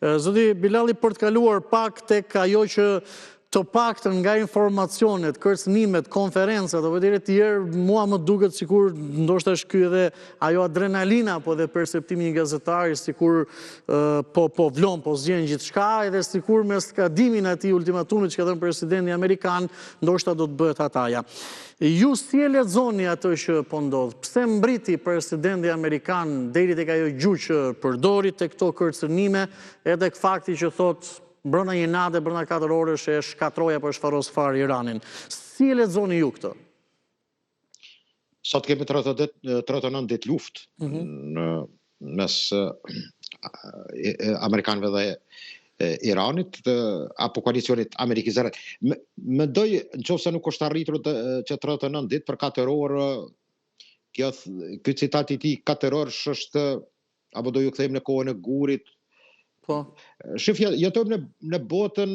Zoti Bilali, për të kaluar pak tek ajo që të paktën nga informacionet, kërcënimet, konferencat apo të tjerë, mua më duket sikur ndoshta është ky edhe ajo adrenalina apo dhe perceptimi i gazetarit, sikur po vlon, po zgjen gjithçka, edhe sikur me skadimin e atij ultimatumit që ka dhënë presidenti amerikan, ndoshta do të bëhet ataja. Ju si e lexoni atë që po ndodh? Pse mbriti presidenti amerikan deri tek ajo gjuhë që përdori tek këto kërcënime, edhe tek fakti që thotë brenda një nate, brenda 4 orësh e shkatroi apo shfaros fare Iranin. Si e lexoni ju këtë? Sot kemi 39 ditë luftë mes amerikanëve dhe Iranit apo koalicionit Amerikë-Izrael. Mendoj nëse nuk është arritur që 39 ditë për 4 orë, ky citat i tij 4 orësh është apo do ju kthejmë në kohën e gurit. Shif, jetojmë në botën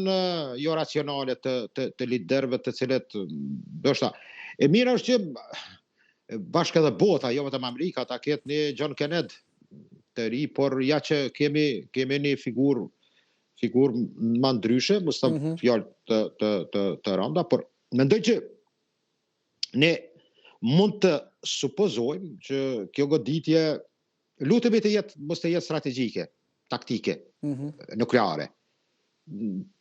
jo racionale të liderëve të cilët ndoshta e mira është që bashkë edhe bota, jo vetëm Amerika, ta ketë një John Kennedy të ri, por ja që kemi një figurë më ndryshe, mos të fjalë të rënda, por mendoj që ne mund të supozojmë që kjo goditje lutemi mos të jetë strategjike, taktike, nukleare.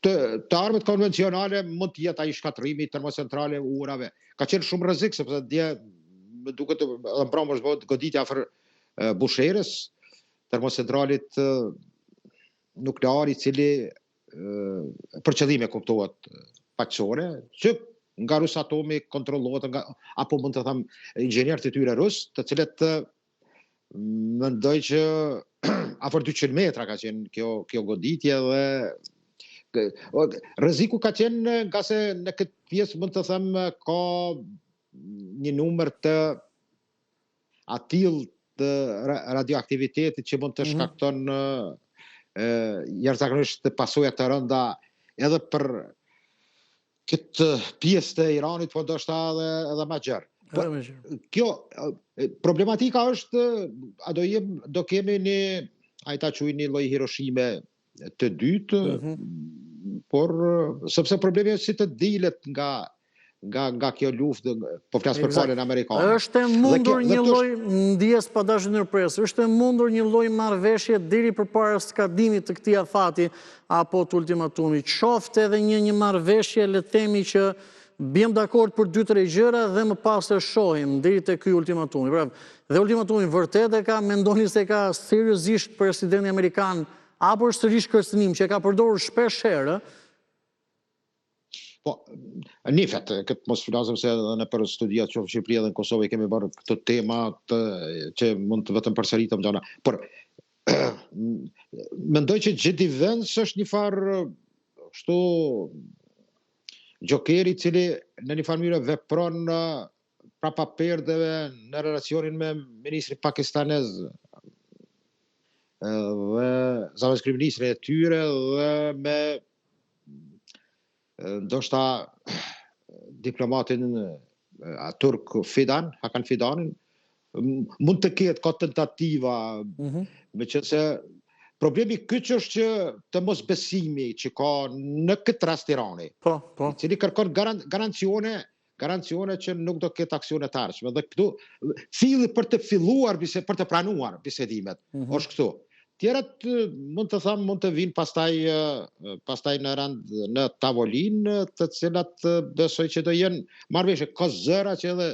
Të armët konvencionale mund të jetë ai shkatrimi termocentrale urave. Ka qenë shumë rrezik sepse dje më duket edhe mbrëmë është bëhet goditja afër Busherës, termocentralit nuklear i cili për qëllime kuptohet paqësore, që nga Rusatomi kontrollohet apo mund të them inxhinierët e tyre rus, të cilët mendoj që afër 200 metra ka qenë kjo goditje dhe rreziku ka qenë nga se në këtë pjesë mund të them ka një numër të atill të radioaktivitetit që mund të shkakton jashtëzakonisht pasoja të rënda edhe për këtë pjesë të Iranit, po ndoshta edhe më gjerë. Kjo problematika është, do kemi një, ajta quajnë një lloj Hiroshime të dytë, por sepse problemi është si të dilet nga kjo luftë, po flas për palën amerikane. Është e mundur një lloj ndjes pa dashur ndërpresë, është e mundur një lloj marrëveshje deri përpara skadimit të këtij afati apo të ultimatumit. Qoftë edhe një marrëveshje, le të themi që bjem dakord për 2-3 gjëra dhe më pas të shohim deri te ky ultimatumi. Pra, dhe ultimatumi vërtet e ka, mendoni se ka seriozisht presidenti amerikan apo sërish kërcënim që e ka përdorur shpesh herë? Po, nifet, këtë mos flasim se edhe në për studiat që në Shqipëri dhe në Kosovë kemi bërë këtë tema që mund të vetëm përsëritem gjana. Por mendoj që J.D. Vance është një farë kështu gjokeri cili në një farë mënyrë vepron prapa perdeve në relacionin me ministrin pakistanez dhe zëvendëskryeministrin e tyre dhe me ndoshta diplomatin turk Fidan, Hakan Fidanin, mund të ketë ka tentativa, meqense problemi kyç është që të mos besimi që ka në këtë rast Irani, i cili kërkon garancione që nuk do ketë aksione të ardhshme. Dhe këtu filli për të filluar, për të pranuar bisedimet, është këtu. Tjerat mund të them, mund të vinë pastaj në rand në tavolinë, të cilat besoj që do jenë marrëveshje. Ka zëra që edhe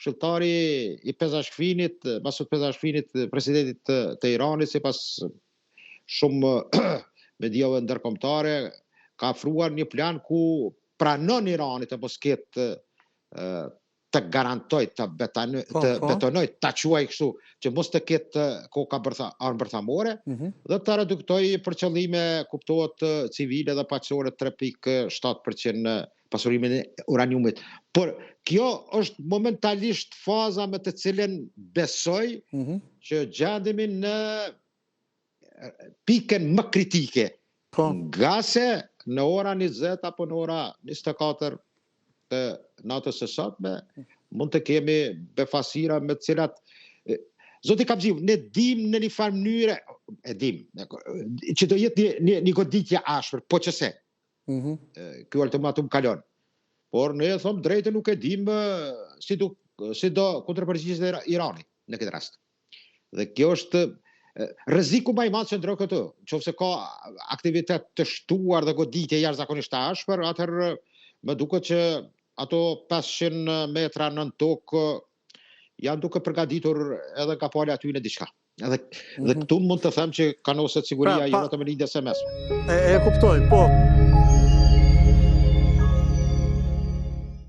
këshilltari i Pezashkinit, Masud Pezashkinit, presidentit të Iranit, sipas shumë mediave ndërkombëtare, ka ofruar një plan ku pranon Iranit të mos ketë të garantoj, të betonoj, të quaj kështu, që mos të ketë koka armëbërthamore, dhe të reduktoj për qëllime kuptohet civile dhe paqësore 3.7% pasurimin e uraniumit. Por kjo është momentalisht faza me të cilën besoj që gjendemi në pikën më kritike. Nga se në ora 20 apo në ora 24 të natës së sotme mund të kemi befasira me të cilat Zoti Kapxhiu, ne dim në një farë mënyre, e dim, që do jetë një goditje ashpër, po që se. Ky ultimatum kalon. Por ne thom drejtë nuk e dim si do kundërpërgjigjet Irani në këtë rast. Dhe kjo është rreziku më i madh që ndron këtu. Nëse ka aktivitet të shtuar dhe goditje jashtëzakonisht të ashpër, atëherë më duket që ato 500 metra nën tokë janë duke përgatitur edhe nga pala aty në diçka. Dhe këtu mund të them që kanë ose siguria jo vetëm në lindjes së mesme. E kuptoj, po.